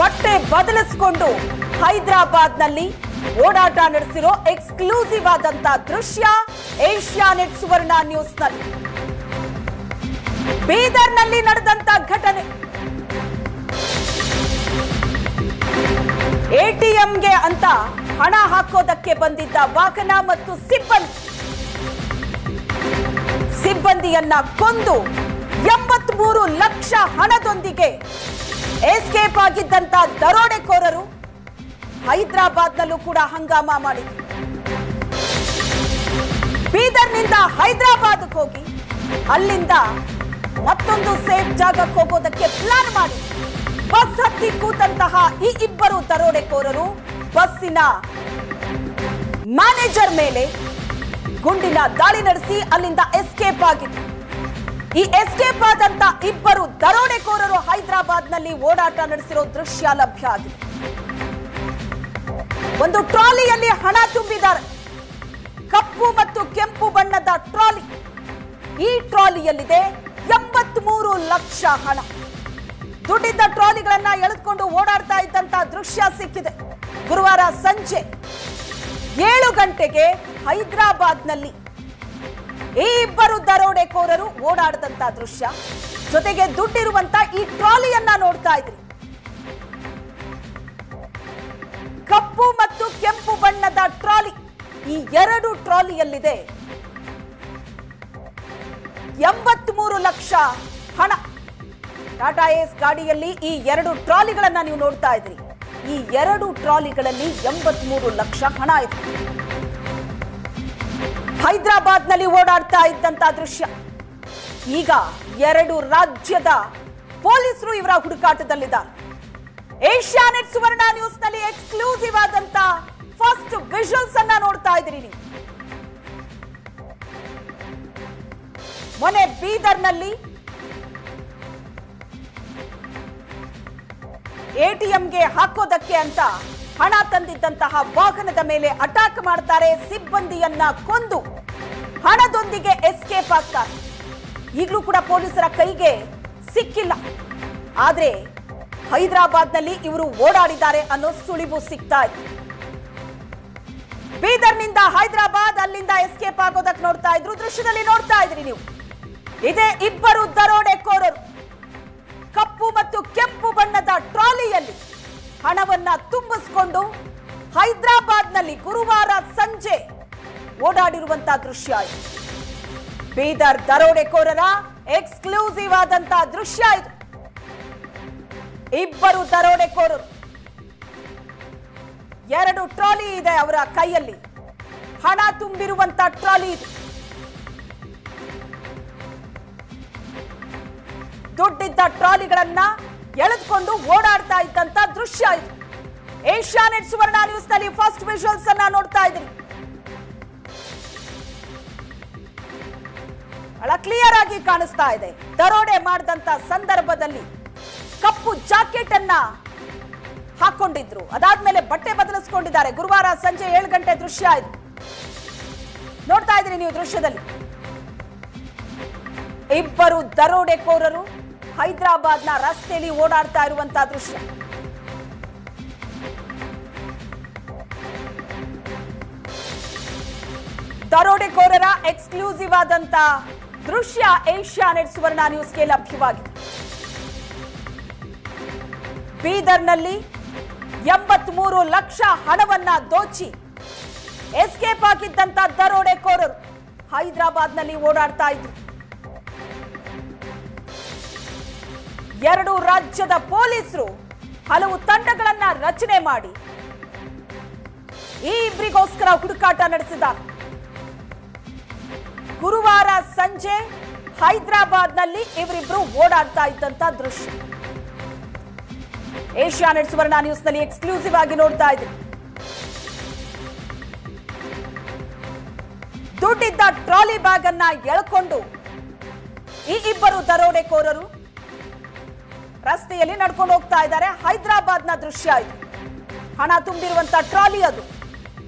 ಬಟ್ಟೆ ಬದಲಿಸಿಕೊಂಡು ಹೈದರಾಬಾದ್ನಲ್ಲಿ ಓಡಾಟ ನಡೆಸಿರೋ ಎಕ್ಸ್ಕ್ಲೂಸಿವ್ ಆದಂತ ದೃಶ್ಯ ಏಷ್ಯಾನೆಟ್ ಸುವರ್ಣ ನ್ಯೂಸ್ನಲ್ಲಿ. ಬೀದರ್ನಲ್ಲಿ ನಡೆದಂತ ಘಟನೆ. ಎಟಿಎಂಗೆ ಅಂತ ಹಣ ಹಾಕೋದಕ್ಕೆ ಬಂದಿದ್ದ ವಾಹನ ಮತ್ತು ಸಿಬ್ಬಂದಿಯನ್ನ ಕೊಂದು 83 ಲಕ್ಷ ಹಣದೊಂದಿಗೆ ಎಸ್ಕೇಪ್ ಆಗಿದ್ದಂತ ದರೋಡೆಕೋರರು ಹೈದರಾಬಾದ್ನಲ್ಲೂ ಕೂಡ ಹಂಗಾಮ ಮಾಡಿದ್ರು. ಬೀದರ್ನಿಂದ ಹೈದರಾಬಾದ್ಗೆ ಹೋಗಿ ಅಲ್ಲಿಂದ ಮತ್ತೊಂದು ಸೇಫ್ ಜಾಗಕ್ಕೆ ಹೋಗೋದಕ್ಕೆ ಪ್ಲಾನ್ ಮಾಡಿ ಬಸ್ ಹತ್ತಿ ಕೂತಂತಹ ಈ ಇಬ್ಬರು ದರೋಡೆಕೋರರು ಬಸ್ಸಿನ ಮ್ಯಾನೇಜರ್ ಮೇಲೆ ಗುಂಡಿನ ದಾಳಿ ನಡೆಸಿ ಅಲ್ಲಿಂದ ಎಸ್ಕೇಪ್ ಆಗಿದ್ರು. ಈ ಎಸ್ಕೇಪ್ ಆದಂತ ಇಬ್ಬರು ದರೋಡೆಕೋರರು ಹೈದರಾಬಾದ್ನಲ್ಲಿ ಓಡಾಟ ನಡೆಸಿರೋ ದೃಶ್ಯ ಲಭ್ಯ ಆಗಿದೆ. ಒಂದು ಟ್ರಾಲಿಯಲ್ಲಿ ಹಣ ತುಂಬಿದ್ದಾರೆ. ಕಪ್ಪು ಮತ್ತು ಕೆಂಪು ಬಣ್ಣದ ಟ್ರಾಲಿ. ಈ ಟ್ರಾಲಿಯಲ್ಲಿದೆ 83 ಲಕ್ಷ ಹಣ. ದುಡ್ಡಿದ್ದ ಟ್ರಾಲಿಗಳನ್ನ ಎಳೆದುಕೊಂಡು ಓಡಾಡ್ತಾ ಇದ್ದಂತ ದೃಶ್ಯ ಸಿಕ್ಕಿದೆ. ಗುರುವಾರ ಸಂಜೆ 7 ಗಂಟೆಗೆ ಹೈದರಾಬಾದ್ನಲ್ಲಿ ಈ ಇಬ್ಬರು ದರೋಡೆಕೋರರು ಓಡಾಡದಂತ ದೃಶ್ಯ, ಜೊತೆಗೆ ದುಡ್ಡಿರುವಂತ ಈ ಟ್ರಾಲಿಯನ್ನ ನೋಡ್ತಾ ಇದ್ರಿ. ಕಪ್ಪು ಮತ್ತು ಕೆಂಪು ಬಣ್ಣದ ಟ್ರಾಲಿ. ಈ ಎರಡು ಟ್ರಾಲಿಯಲ್ಲಿದೆ 83 ಲಕ್ಷ ಹಣ. ಟಾಟಾ ಏಸ್ ಗಾಡಿಯಲ್ಲಿ ಈ ಎರಡು ಟ್ರಾಲಿಗಳನ್ನ ನೀವು ನೋಡ್ತಾ ಇದ್ರಿ. ಈ ಎರಡು ಟ್ರಾಲಿಗಳಲ್ಲಿ 83 ಲಕ್ಷ ಹಣ ಇದೆ. ಹೈದರಾಬಾದ್ನಲ್ಲಿ ಓಡಾಡ್ತಾ ಇದ್ದಂತ ದೃಶ್ಯ. ಈಗ 2 ರಾಜ್ಯದ ಪೊಲೀಸರು ಇವರ ಹುಡುಕಾಟದಲ್ಲಿದ್ದಾರೆ. ಏಷ್ಯಾನೆಟ್ ಸುವರ್ಣ ನ್ಯೂಸ್ ನಲ್ಲಿ ಎಕ್ಸ್ಕ್ಲೂಸಿವ್ ಆದಂತ ಫಸ್ಟ್ ವಿಜುವಲ್ಸ್ ಅನ್ನ ನೋಡ್ತಾ ಇದ್ದೀರಿ ನೀವು. ಮೊನ್ನೆ ಬೀದರ್ನಲ್ಲಿ ಎಟಿಎಂಗೆ ಹಾಕೋದಕ್ಕೆ ಅಂತ ಹಣ ತಂದಿದ್ದಂತಹ ವಾಹನದ ಮೇಲೆ ಅಟ್ಯಾಕ್ ಮಾಡ್ತಾರೆ. ಸಿಬ್ಬಂದಿಯನ್ನ ಕೊಂದು ಹಣದೊಂದಿಗೆ ಎಸ್ಕೇಪ್ ಆಗ್ತಾರೆ. ಈಗಲೂ ಕೂಡ ಪೊಲೀಸರ ಕೈಗೆ ಸಿಕ್ಕಿಲ್ಲ. ಆದ್ರೆ ಹೈದರಾಬಾದ್ನಲ್ಲಿ ಇವರು ಓಡಾಡಿದ್ದಾರೆ ಅನ್ನೋ ಸುಳಿವು ಸಿಗ್ತಾ ಇದೆ. ಬೀದರ್ನಿಂದ ಹೈದರಾಬಾದ್, ಅಲ್ಲಿಂದ ಎಸ್ಕೇಪ್ ಆಗೋದಕ್ಕೆ ನೋಡ್ತಾ ಇದ್ರು. ದೃಶ್ಯದಲ್ಲಿ ನೋಡ್ತಾ ಇದ್ರಿ ನೀವು. ಇದೇ ಇಬ್ಬರು ದರೋಡೆಕೋರರು ಕಪ್ಪು ಮತ್ತು ಕೆಂಪು ಬಣ್ಣದ ಟ್ರಾಲಿಯಲ್ಲಿ ಹಣವನ್ನ ತುಂಬಿಸಿಕೊಂಡು ಹೈದರಾಬಾದ್ನಲ್ಲಿ ಗುರುವಾರ ಸಂಜೆ ಓಡಾಡಿರುವಂತಹ ದೃಶ್ಯ ಇದು. ಬೀದರ್ ದರೋಡೆಕೋರರ ಎಕ್ಸ್ಕ್ಲೂಸಿವ್ ಆದಂತಹ ದೃಶ್ಯ ಇದು. ಇಬ್ಬರು ದರೋಡೆಕೋರರು, 2 ಟ್ರಾಲಿ ಇದೆ ಅವರ ಕೈಯಲ್ಲಿ. ಹಣ ತುಂಬಿರುವಂತ ಟ್ರಾಲಿ ಇದು. ದುಡ್ಡಿದ್ದ ಟ್ರಾಲಿಗಳನ್ನ ಎಳೆದುಕೊಂಡು ಓಡಾಡ್ತಾ ಇದ್ದಂತ ದೃಶ್ಯ ಇದು. ಏಷ್ಯಾನೆಟ್ ಸುವರ್ಣ ನ್ಯೂಸ್ ನಲ್ಲಿ ಫಸ್ಟ್ ವಿಜುವಲ್ಸ್ ಅನ್ನ ನೋಡ್ತಾ ಇದ್ದೀರಿ. ಬಹಳ ಕ್ಲಿಯರ್ ಆಗಿ ಕಾಣಿಸ್ತಾ ಇದೆ. ದರೋಡೆ ಮಾಡಿದಂತ ಸಂದರ್ಭದಲ್ಲಿ ಕಪ್ಪು ಜಾಕೆಟ್ ಅನ್ನ ಹಾಕೊಂಡಿದ್ರು. ಅದಾದ್ಮೇಲೆ ಬಟ್ಟೆ ಬದಲಿಸಿಕೊಂಡಿದ್ದಾರೆ. ಗುರುವಾರ ಸಂಜೆ 7 ಗಂಟೆ ದೃಶ್ಯ ಇದು. ನೋಡ್ತಾ ಇದ್ರಿ ನೀವು ದೃಶ್ಯದಲ್ಲಿ. ಇಬ್ಬರು ದರೋಡೆಕೋರರು ಹೈದರಾಬಾದ್ನ ರಸ್ತೆಯಲ್ಲಿ ಓಡಾಡ್ತಾ ಇರುವಂತಹ ದೃಶ್ಯ. ದರೋಡೆಕೋರರ ಎಕ್ಸ್ಕ್ಲೂಸಿವ್ ಆದಂತ ದೃಶ್ಯ ಏಷ್ಯಾನೆಟ್ ಸುವರ್ಣ ನ್ಯೂಸ್ಗೆ ಲಭ್ಯವಾಗಿದೆ. ಬೀದರ್ನಲ್ಲಿ 83 ಲಕ್ಷ ಹಣವನ್ನ ದೋಚಿ ಎಸ್ಕೇಪ್ ಆಗಿದ್ದಂತ ದರೋಡೆಕೋರರು ಹೈದರಾಬಾದ್ನಲ್ಲಿ ಓಡಾಡ್ತಾ ಇದ್ರು. 2 ರಾಜ್ಯದ ಪೊಲೀಸರು ಹಲವು ತಂಡಗಳನ್ನ ರಚನೆ ಮಾಡಿ ಈ ಇಬ್ಬರಿಗೋಸ್ಕರ ಹುಡುಕಾಟ ನಡೆಸಿದ್ದಾರೆ. ಗುರುವಾರ ಸಂಜೆ ಹೈದರಾಬಾದ್ನಲ್ಲಿ ಇವರಿಬ್ರು ಓಡಾಡ್ತಾ ಇದ್ದಂತ ದೃಶ್ಯ ಏಷ್ಯಾನೆಟ್ ಸುವರ್ಣ ನ್ಯೂಸ್ ನಲ್ಲಿ ಎಕ್ಸ್ಕ್ಲೂಸಿವ್ ಆಗಿ ನೋಡ್ತಾ ಇದ್ದೀವಿ. ದುಡ್ಡಿದ್ದ ಟ್ರಾಲಿ ಬ್ಯಾಗ್ ಅನ್ನ ಎಳ್ಕೊಂಡು ಈ ಇಬ್ಬರು ದರೋಡೆಕೋರರು ರಸ್ತೆಯಲ್ಲಿ ನಡ್ಕೊಂಡು ಹೋಗ್ತಾ ಇದ್ದಾರೆ. ಹೈದರಾಬಾದ್ನ ದೃಶ್ಯ ಇದು. ಹಣ ತುಂಬಿರುವಂತ ಟ್ರಾಲಿ ಅದು.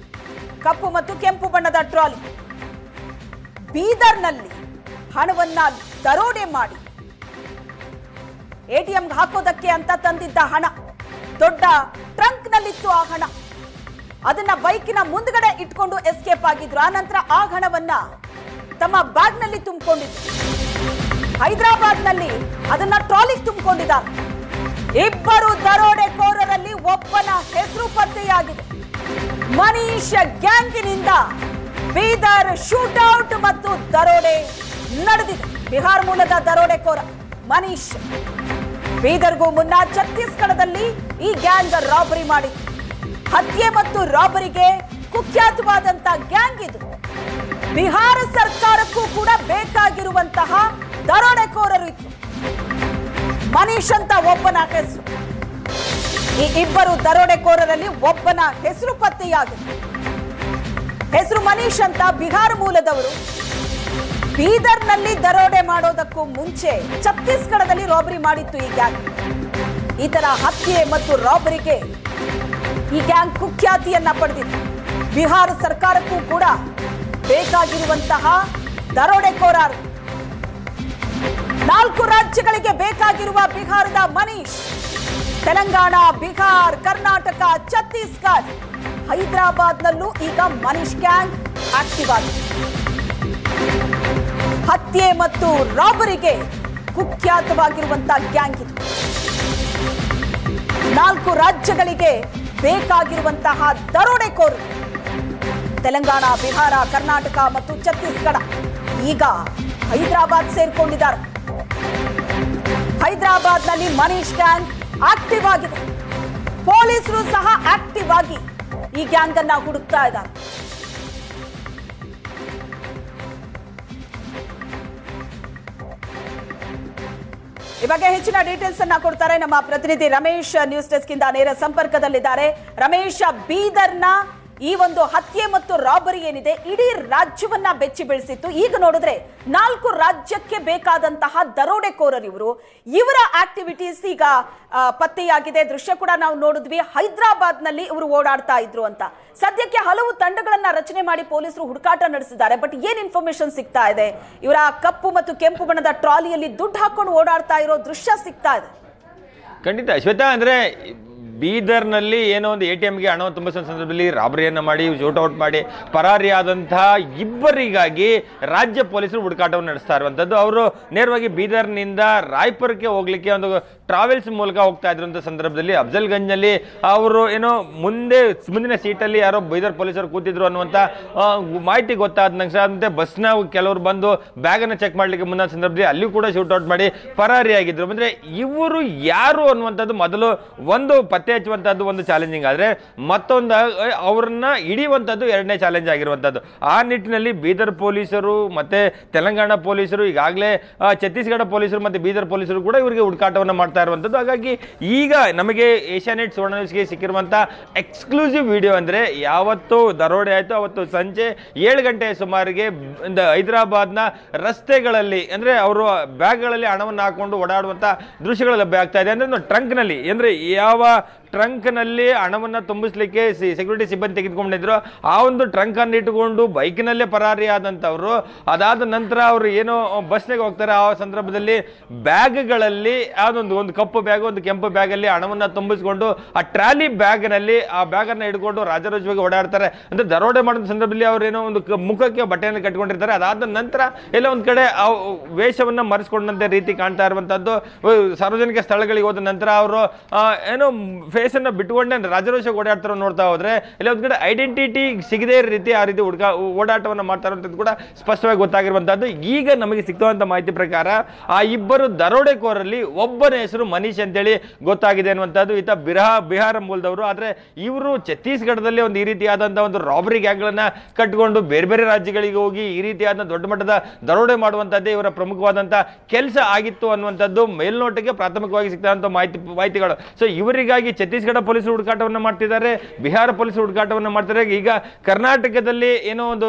ಕಪ್ಪು ಮತ್ತು ಕೆಂಪು ಬಣ್ಣದ ಟ್ರಾಲಿ. ಬೀದರ್ನಲ್ಲಿ ಹಣವನ್ನ ದರೋಡೆ ಮಾಡಿ ಎಟಿಎಂಗೆ ಹಾಕೋದಕ್ಕೆ ಅಂತ ತಂದಿದ್ದ ಹಣ ದೊಡ್ಡ ಟ್ರಂಕ್ ನಲ್ಲಿತ್ತು ಆ ಹಣ. ಅದನ್ನ ಬೈಕಿನ ಮುಂದ್ಗಡೆ ಇಟ್ಕೊಂಡು ಎಸ್ಕೇಪ್ ಆಗಿದ್ರು. ಆ ನಂತರ ಆ ಹಣವನ್ನ ತಮ್ಮ ಬ್ಯಾಗ್ ನಲ್ಲಿ ತುಂಬಿಕೊಂಡಿದ್ರು. ಹೈದರಾಬಾದ್ ನಲ್ಲಿ ಅದನ್ನ ಟ್ರಾಲಿಗೆ ತುಂಬಿಕೊಂಡಿದ್ದಾರೆ. ಇಬ್ಬರು ದರೋಡೆಕೋರರಲ್ಲಿ ಒಬ್ಬನ ಹೆಸರು ಪತ್ತೆಯಾಗಿದೆ. ಮನೀಶ್ ಗ್ಯಾಂಗಿನಿಂದ ಬೀದರ್ ಶೂಟೌಟ್ ಮತ್ತು ದರೋಡೆ ನಡೆದಿದೆ. ಬಿಹಾರ ಮೂಲದ ದರೋಡೆಕೋರ ಮನೀಶ್ ಬೀದರ್ಗೂ ಮುನ್ನ ಛತ್ತೀಸ್ಗಢದಲ್ಲಿ ಈ ಗ್ಯಾಂಗ್ ರಾಬರಿ ಮಾಡಿತ್ತು. ಹತ್ಯೆ ಮತ್ತು ರಾಬರಿಗೆ ಕುಖ್ಯಾತವಾದಂತಹ ಗ್ಯಾಂಗ್ ಇದು. ಬಿಹಾರ ಸರ್ಕಾರಕ್ಕೂ ಕೂಡ ಬೇಕಾಗಿರುವಂತಹ ದರೋಡೆಕೋರರು ಇತ್ತು. ಮನೀಶ್ ಅಂತ ಒಬ್ಬನ ಹೆಸರು. ಈ ಇಬ್ಬರು ದರೋಡೆಕೋರರಲ್ಲಿ ಒಬ್ಬನ ಹೆಸರು ಪತ್ತೆಯಾಗಿದೆ. ಹೆಸರು ಮನೀಶ್ ಅಂತ, ಬಿಹಾರ ಮೂಲದವರು. ಬೀದರ್ನಲ್ಲಿ ದರೋಡೆ ಮಾಡೋದಕ್ಕೂ ಮುಂಚೆ ಛತ್ತೀಸ್ಗಢದಲ್ಲಿ ರಾಬರಿ ಮಾಡಿತ್ತು ಈ ಗ್ಯಾಂಗ್. ಈ ತರ ಹತ್ಯೆ ಮತ್ತು ರಾಬರಿಗೆ ಈ ಗ್ಯಾಂಗ್ ಕುಖ್ಯಾತಿಯನ್ನ ಪಡೆದಿದೆ. ಬಿಹಾರ ಸರ್ಕಾರಕ್ಕೂ ಕೂಡ ಬೇಕಾಗಿರುವಂತಹ ದರೋಡೆಕೋರರು. 4 ರಾಜ್ಯಗಳಿಗೆ ಬೇಕಾಗಿರುವ ಬಿಹಾರದ ಮನೀಶ್ ತೆಲಂಗಾಣ, ಬಿಹಾರ್, ಕರ್ನಾಟಕ, ಛತ್ತೀಸ್ಗಢ, ಹೈದರಾಬಾದ್ನಲ್ಲೂ ಈಗ ಮನೀಶ್ ಗ್ಯಾಂಗ್ ಆಕ್ಟಿವ್ ಆಗಿದೆ. ಹತ್ಯೆ ಮತ್ತು ರಾಬರಿಗೆ ಕುಖ್ಯಾತವಾಗಿರುವಂತಹ ಗ್ಯಾಂಗ್ ಇದು. 4 ರಾಜ್ಯಗಳಿಗೆ ಬೇಕಾಗಿರುವಂತಹ ದರೋಡೆಕೋರರು ತೆಲಂಗಾಣ, ಬಿಹಾರ, ಕರ್ನಾಟಕ ಮತ್ತು ಛತ್ತೀಸ್ಗಢ ಈಗ ಹೈದರಾಬಾದ್ ಸೇರ್ಕೊಂಡಿದ್ದಾರೆ. ಹೈದರಾಬಾದ್ನಲ್ಲಿ ಮನೀಶ್ ಗ್ಯಾಂಗ್ ಆಕ್ಟಿವ್ ಆಗಿದೆ. ಪೊಲೀಸರು ಸಹ ಆಕ್ಟಿವ್ ಆಗಿ ಈ ಗ್ಯಾಂಗ್ ಅನ್ನ ಹುಡುಕ್ತಾ ಇದ್ದಾರೆ. ಈ ಬಗ್ಗೆ ಹೆಚ್ಚಿನ ಡೀಟೇಲ್ಸ್ ಅನ್ನ ಕೊಡ್ತಾರೆ ನಮ್ಮ ಪ್ರತಿನಿಧಿ ರಮೇಶ್. ನ್ಯೂಸ್ ಡೆಸ್ಕ್ ಇಂದ ನೇರ ಸಂಪರ್ಕದಲ್ಲಿದ್ದಾರೆ. ರಮೇಶ್, ಬೀದರ್ನ ಈ ಒಂದು ಹತ್ಯೆ ಮತ್ತು ರಾಬರಿ ಏನಿದೆ ಇಡೀ ರಾಜ್ಯವನ್ನ ಬೆಚ್ಚಿ ಬೀಳಿಸಿತ್ತು. ಈಗ ನೋಡಿದ್ರೆ 4 ರಾಜ್ಯಕ್ಕೆ ಬೇಕಾದಂತಹ ದರೋಡೆಕೋರರು ಇವರ ಆಕ್ಟಿವಿಟೀಸ್ ಈಗ ಪತ್ತೆಯಾಗಿದೆ. ದೃಶ್ಯ ಕೂಡ ನಾವು ನೋಡಿದ್ವಿ. ಹೈದರಾಬಾದ್ ನಲ್ಲಿ ಇವರು ಓಡಾಡ್ತಾ ಇದ್ರು ಅಂತ. ಸದ್ಯಕ್ಕೆ ಹಲವು ತಂಡಗಳನ್ನ ರಚನೆ ಮಾಡಿ ಪೊಲೀಸರು ಹುಡುಕಾಟ ನಡೆಸಿದ್ದಾರೆ. ಬಟ್ ಏನ್ ಇನ್ಫಾರ್ಮೇಶನ್ ಸಿಗ್ತಾ ಇದೆ? ಇವರ ಕಪ್ಪು ಮತ್ತು ಕೆಂಪು ಬಣ್ಣದ ಟ್ರಾಲಿಯಲ್ಲಿ ದುಡ್ಡು ಹಾಕೊಂಡು ಓಡಾಡ್ತಾ ಇರೋ ದೃಶ್ಯ ಸಿಗ್ತಾ ಇದೆ. ಖಂಡಿತ ಶ್ವೇತಾ, ಅಂದ್ರೆ ಬೀದರ್ನಲ್ಲಿ ಏನೋ ಒಂದು ATMಗೆ ಹಣ ತುಂಬಿಸುವ ಸಂದರ್ಭದಲ್ಲಿ ರಾಬರಿಯನ್ನು ಮಾಡಿ ಶೂಟೌಟ್ ಮಾಡಿ ಪರಾರಿಯಾದಂತಹ ಇಬ್ಬರಿಗಾಗಿ ರಾಜ್ಯ ಪೊಲೀಸರು ಹುಡುಕಾಟವನ್ನು ನಡೆಸ್ತಾ ಇರುವಂಥದ್ದು. ಅವರು ನೇರವಾಗಿ ಬೀದರ್ನಿಂದ ರಾಯ್ಪುರಕ್ಕೆ ಹೋಗ್ಲಿಕ್ಕೆ ಒಂದು ಟ್ರಾವೆಲ್ಸ್ ಮೂಲಕ ಹೋಗ್ತಾ ಇದ್ರಂಥ ಸಂದರ್ಭದಲ್ಲಿ ಅಫ್ಜಲ್ಗಂಜ್ನಲ್ಲಿ ಅವರು ಏನೋ ಮುಂದಿನ ಸೀಟಲ್ಲಿ ಯಾರೋ ಬೀದರ್ ಪೊಲೀಸರು ಕೂತಿದ್ರು ಅನ್ನುವಂಥ ಮಾಹಿತಿ ಗೊತ್ತಾದ ನಂತರ ಬಸ್ನ ಕೆಲವರು ಬಂದು ಬ್ಯಾಗನ್ನು ಚೆಕ್ ಮಾಡಲಿಕ್ಕೆ ಮುಂದಿನ ಸಂದರ್ಭದಲ್ಲಿ ಅಲ್ಲಿಯೂ ಕೂಡ ಶೂಟೌಟ್ ಮಾಡಿ ಪರಾರಿಯಾಗಿದ್ರು. ಅಂದರೆ ಇವರು ಯಾರು ಅನ್ನುವಂಥದ್ದು ಮೊದಲು ಒಂದು ಪತ್ತೆ ಹಚ್ಚುವಂಥದ್ದು ಒಂದು ಚಾಲೆಂಜಿಂಗ್ ಆದರೆ ಮತ್ತೊಂದು ಅವ್ರನ್ನ ಹಿಡಿಯುವಂಥದ್ದು ಎರಡನೇ ಚಾಲೆಂಜ್ ಆಗಿರುವಂಥದ್ದು. ಆ ನಿಟ್ಟಿನಲ್ಲಿ ಬೀದರ್ ಪೊಲೀಸರು ಮತ್ತೆ ತೆಲಂಗಾಣ ಪೊಲೀಸರು, ಈಗಾಗಲೇ ಛತ್ತೀಸ್ಗಢ ಪೊಲೀಸರು ಮತ್ತೆ ಬೀದರ್ ಪೊಲೀಸರು ಕೂಡ ಇವರಿಗೆ ಹುಡುಕಾಟವನ್ನು ಮಾಡ್ತಾ ಇರುವಂಥದ್ದು. ಹಾಗಾಗಿ ಈಗ ನಮಗೆ ಏಷ್ಯಾನೆಟ್ ಸುವರ್ಣ ನ್ಯೂಸ್ಗೆ ಸಿಕ್ಕಿರುವಂಥ ಎಕ್ಸ್ಕ್ಲೂಸಿವ್ ವಿಡಿಯೋ ಅಂದರೆ ಯಾವತ್ತು ದರೋಡೆ ಆಯಿತು ಅವತ್ತು ಸಂಜೆ 7 ಗಂಟೆ ಸುಮಾರಿಗೆ ಹೈದರಾಬಾದ್ನ ರಸ್ತೆಗಳಲ್ಲಿ ಅಂದರೆ ಅವರು ಬ್ಯಾಗ್ಗಳಲ್ಲಿ ಹಣವನ್ನು ಹಾಕೊಂಡು ಓಡಾಡುವಂಥ ದೃಶ್ಯಗಳು ಲಭ್ಯ ಆಗ್ತಾ ಇದೆ. ಅಂದರೆ ಟ್ರಂಕ್ನಲ್ಲಿ ಅಂದರೆ ಯಾವ ಟ್ರಂಕ್ನಲ್ಲಿ ಹಣವನ್ನು ತುಂಬಿಸ್ಲಿಕ್ಕೆ ಸೆಕ್ಯೂರಿಟಿ ಸಿಬ್ಬಂದಿ ತೆಗೆದುಕೊಂಡಿದ್ರು ಆ ಒಂದು ಟ್ರಂಕ್ ಅನ್ನು ಇಟ್ಟುಕೊಂಡು ಬೈಕ್ನಲ್ಲೇ ಪರಾರಿ ಆದಂಥವ್ರು. ಅದಾದ ನಂತರ ಅವರು ಏನೋ ಬಸ್ನಾಗ ಹೋಗ್ತಾರೆ. ಆ ಸಂದರ್ಭದಲ್ಲಿ ಬ್ಯಾಗ್ಗಳಲ್ಲಿ ಒಂದು ಕಪ್ಪು ಬ್ಯಾಗ್ ಒಂದು ಕೆಂಪು ಬ್ಯಾಗಲ್ಲಿ ಹಣವನ್ನು ತುಂಬಿಸ್ಕೊಂಡು ಆ ಟ್ರಾಲಿ ಬ್ಯಾಗ್ನಲ್ಲಿ ಆ ಬ್ಯಾಗನ್ನು ಹಿಡ್ಕೊಂಡು ರಾಜರೋಜವಾಗಿ ಓಡಾಡ್ತಾರೆ. ಅಂದ್ರೆ ದರೋಡೆ ಮಾಡಿದ ಸಂದರ್ಭದಲ್ಲಿ ಅವ್ರೇನೋ ಒಂದು ಮುಖಕ್ಕೆ ಬಟ್ಟೆಯನ್ನು ಕಟ್ಕೊಂಡಿರ್ತಾರೆ. ಅದಾದ ನಂತರ ಎಲ್ಲ ಒಂದ್ ಕಡೆ ವೇಷವನ್ನ ಮರೆಸ್ಕೊಂಡಂತೆ ರೀತಿ ಕಾಣ್ತಾ ಇರುವಂತದ್ದು. ಸಾರ್ವಜನಿಕ ಸ್ಥಳಗಳಿಗೆ ಹೋದ ನಂತರ ಅವರು ಏನೋ ಫೇಸ್ ಅನ್ನ ಬಿಟ್ಟುಕೊಂಡೆ ರಾಜರೋಷ ಓಡಾಡ್ತಾರ ನೋಡ್ತಾ ಹೋದ್ರೆ ಇಲ್ಲ ಒಂದ್ ಕಡೆ ಐಡೆಂಟಿಟಿ ಸಿಗದೇ ರೀತಿ ಆ ರೀತಿ ಓಡಾಟವನ್ನ ಮಾಡ್ತಾ ಇರುವಂತದ್ದು ಕೂಡ ಸ್ಪಷ್ಟವಾಗಿ ಗೊತ್ತಾಗಿರುವಂತದ್ದು. ಈಗ ನಮಗೆ ಸಿಗ್ತವಂತ ಮಾಹಿತಿ ಪ್ರಕಾರ ಆ ಇಬ್ಬರು ದರೋಡೆಕೋರಲ್ಲಿ ಒಬ್ಬನ ಹೆಸರು ಮನೀಶ್ ಅಂತೇಳಿ ಗೊತ್ತಾಗಿದೆ ಅನ್ನುವಂಥದ್ದು. ಈತ ಬಿಹಾರ ಮೂಲದವರು. ಆದ್ರೆ ಇವರು ಛತ್ತೀಸ್ಗಢದಲ್ಲಿ ಒಂದು ಈ ರೀತಿಯಾದಂತಹ ಒಂದು ರಾಬರಿ ಗ್ಯಾಂಗ್ಗಳನ್ನ ಕಟ್ಟಿಕೊಂಡು ಬೇರೆ ಬೇರೆ ರಾಜ್ಯಗಳಿಗೆ ಹೋಗಿ ಈ ರೀತಿಯಾದ ದೊಡ್ಡ ಮಟ್ಟದ ದರೋಡೆ ಮಾಡುವಂತದ್ದೇ ಇವರ ಪ್ರಮುಖವಾದಂತಹ ಕೆಲಸ ಆಗಿತ್ತು ಅನ್ನುವಂಥದ್ದು ಮೇಲ್ನೋಟಕ್ಕೆ ಪ್ರಾಥಮಿಕವಾಗಿ ಸಿಗ್ತಂತ ಮಾಹಿತಿಗಳು. ಸೊ ಇವರಿಗಾಗಿ ಛತ್ತೀಸ್ಗಢ ಪೊಲೀಸರು ಹುಡುಕಾಟವನ್ನು ಮಾಡ್ತಿದ್ದಾರೆ, ಬಿಹಾರ ಪೊಲೀಸರು ಹುಡುಕಾಟವನ್ನು ಮಾಡ್ತಾರೆ. ಈಗ ಕರ್ನಾಟಕದಲ್ಲಿ ಏನೋ ಒಂದು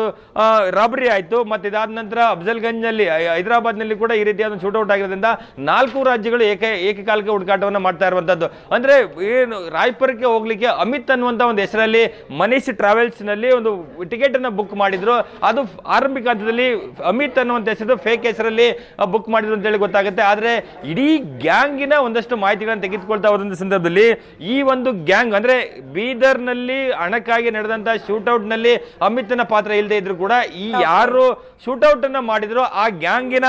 ರಾಬರಿ ಆಯ್ತು, ಮತ್ತೆ ಇದಾದ ನಂತರ ಅಫ್ಜಲ್ಗಂಜ್ ನಲ್ಲಿ ಹೈದರಾಬಾದ್ ನಲ್ಲಿ ಕೂಡ ಈ ರೀತಿಯಾದ ಶೂಟೌಟ್ ಆಗಿರೋದ್ರಿಂದ 4 ರಾಜ್ಯಗಳು ಏಕಕಾಲಕ್ಕೆ ಹುಡುಕಾಟವನ್ನು ಮಾಡ್ತಾ ಇರುವಂತದ್ದು. ಅಂದ್ರೆ ಏನು ರಾಯ್ಪುರಕ್ಕೆ ಹೋಗ್ಲಿಕ್ಕೆ ಅಮಿತ್ ಅನ್ನುವಂತ ಒಂದು ಹೆಸರಲ್ಲಿ ಮನೀಶ್ ಟ್ರಾವೆಲ್ಸ್ ನಲ್ಲಿ ಒಂದು ಟಿಕೆಟ್ ಅನ್ನ ಬುಕ್ ಮಾಡಿದ್ರು. ಅದು ಆರಂಭಿಕ ಹಂತದಲ್ಲಿ ಅಮಿತ್ ಅನ್ನುವಂತ ಹೆಸರು ಫೇಕ್ ಹೆಸರಲ್ಲಿ ಬುಕ್ ಮಾಡಿದ್ರು ಅಂತ ಹೇಳಿ ಗೊತ್ತಾಗುತ್ತೆ. ಆದ್ರೆ ಇಡೀ ಗ್ಯಾಂಗಿನ ಒಂದಷ್ಟು ಮಾಹಿತಿಗಳನ್ನು ತೆಗೆದುಕೊಳ್ತಾ ಹೋದ ಸಂದರ್ಭದಲ್ಲಿ ಈ ಒಂದು ಗ್ಯಾಂಗ್ ಅಂದ್ರೆ ಬೀದರ್ನಲ್ಲಿ ಹಣಕ್ಕಾಗಿ ನಡೆದಂತ ಶೂಟೌಟ್ ನಲ್ಲಿ ಅಮಿತ್ನ ಪಾತ್ರ ಇಲ್ಲದೆ ಇದ್ರು ಕೂಡ ಈ ಯಾರು ಶೂಟೌಟ್ ಅನ್ನ ಮಾಡಿದ್ರು ಆ ಗ್ಯಾಂಗಿನ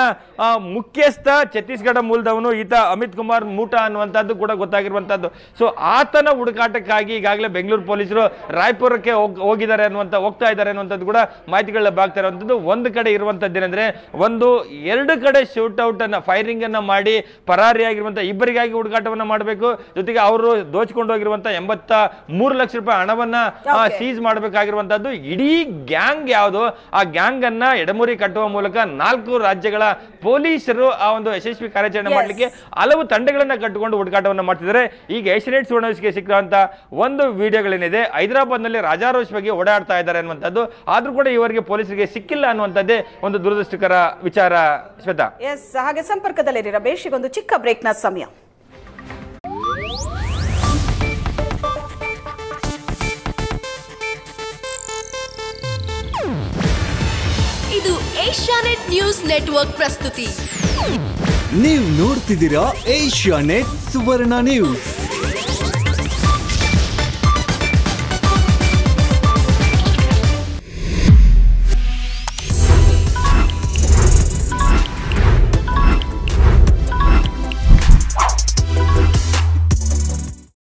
ಮುಖ್ಯಸ್ಥ ಛತ್ತೀಸ್ಗಢ ಮೂಲದವನು ಈತ ಅಮಿತ್ ಕುಮಾರ್ ಮೂಟಾ ಅನ್ನುವಂಥದ್ದು ಕೂಡ ಗೊತ್ತಾಗಿರುವಂತದ್ದು. ಸೊ ಆತನ ಹುಡುಕಾಟಕ್ಕಾಗಿ ಈಗಾಗಲೇ ಬೆಂಗಳೂರು ಪೊಲೀಸರು ರಾಯಪುರಕ್ಕೆ ಹೋಗ್ತಾ ಇದ್ದಾರೆ ಅನ್ನುವಂಥದ್ದು ಕೂಡ ಮಾಹಿತಿಗಳ ಬಾಗ್ತಾ ಇರುವಂತದ್ದು. ಒಂದು ಕಡೆ ಇರುವಂತದ್ದು ಏನಂದ್ರೆ ಎರಡು ಕಡೆ ಶೂಟೌಟ್ ಅನ್ನ ಫೈರಿಂಗ್ ಅನ್ನ ಮಾಡಿ ಪರಾರಿಯಾಗಿರುವಂತಹ ಇಬ್ಬರಿಗಾಗಿ ಹುಡುಕಾಟವನ್ನ ಮಾಡಬೇಕು. ಜೊತೆಗೆ ಅವರು ದೋಚಿಕೊಂಡು ಹೋಗಿರುವಂತಹ 83 ಲಕ್ಷ ರೂಪಾಯಿ ಹಣವನ್ನ ಸೀಸ್ ಮಾಡಬೇಕಾಗಿರುವಂತದ್ದು. ಇಡೀ ಗ್ಯಾಂಗ್ ಯಾವುದು ಆ ಗ್ಯಾಂಗ್ ಅನ್ನ ಎಡಮುರಿ ಕಟ್ಟುವ ಮೂಲಕ 4 ರಾಜ್ಯಗಳ ಪೊಲೀಸರು ಆ ಒಂದು ಯಶಸ್ವಿ ಕಾರ್ಯಾಚರಣೆ ಮಾಡಲಿಕ್ಕೆ ಹಲವು ತಂಡಗಳನ್ನ ಕಟ್ಟಿಕೊಂಡು ಹುಡುಕಾಟವನ್ನ ಮಾಡ್ತಿದ್ದಾರೆ. ಈಗ ಏಷ್ಯಾನೆಟ್ ಸುವರ್ಣ ನ್ಯೂಸ್ಗೆ ಸಿಕ್ಕಿರುವಂತ ಒಂದು ವಿಡಿಯೋಗಳೇನಿದೆ ಹೈದರಾಬಾದ್ ನಲ್ಲಿ ರಾಜಾರೋಷ್ ಬಗ್ಗೆ ಓಡಾಡ್ತಾ ಇದ್ದಾರೆ ಅನ್ನುವಂಥದ್ದು. ಆದ್ರೂ ಕೂಡ ಇವರಿಗೆ ಪೊಲೀಸರಿಗೆ ಸಿಕ್ಕಿಲ್ಲ ಅನ್ನುವಂಥದ್ದೇ ಒಂದು ದುರದೃಷ್ಟಕರ ವಿಚಾರ. ಶ್ವೇತಾ, ಹಾಗೆ ಸಂಪರ್ಕದಲ್ಲಿರಿ ರಮೇಶ್. ಒಂದು ಚಿಕ್ಕ ಬ್ರೇಕ್ನ ಸಮಯ. ಇದು ಏಷ್ಯಾನೆಟ್ ನ್ಯೂಸ್ ನೆಟ್ವರ್ಕ್ ಪ್ರಸ್ತುತಿ. ನೀವು ನೋಡ್ತಿದ್ದೀರಾ ಏಷ್ಯಾನೆಟ್ ಸುವರ್ಣ ನ್ಯೂಸ್.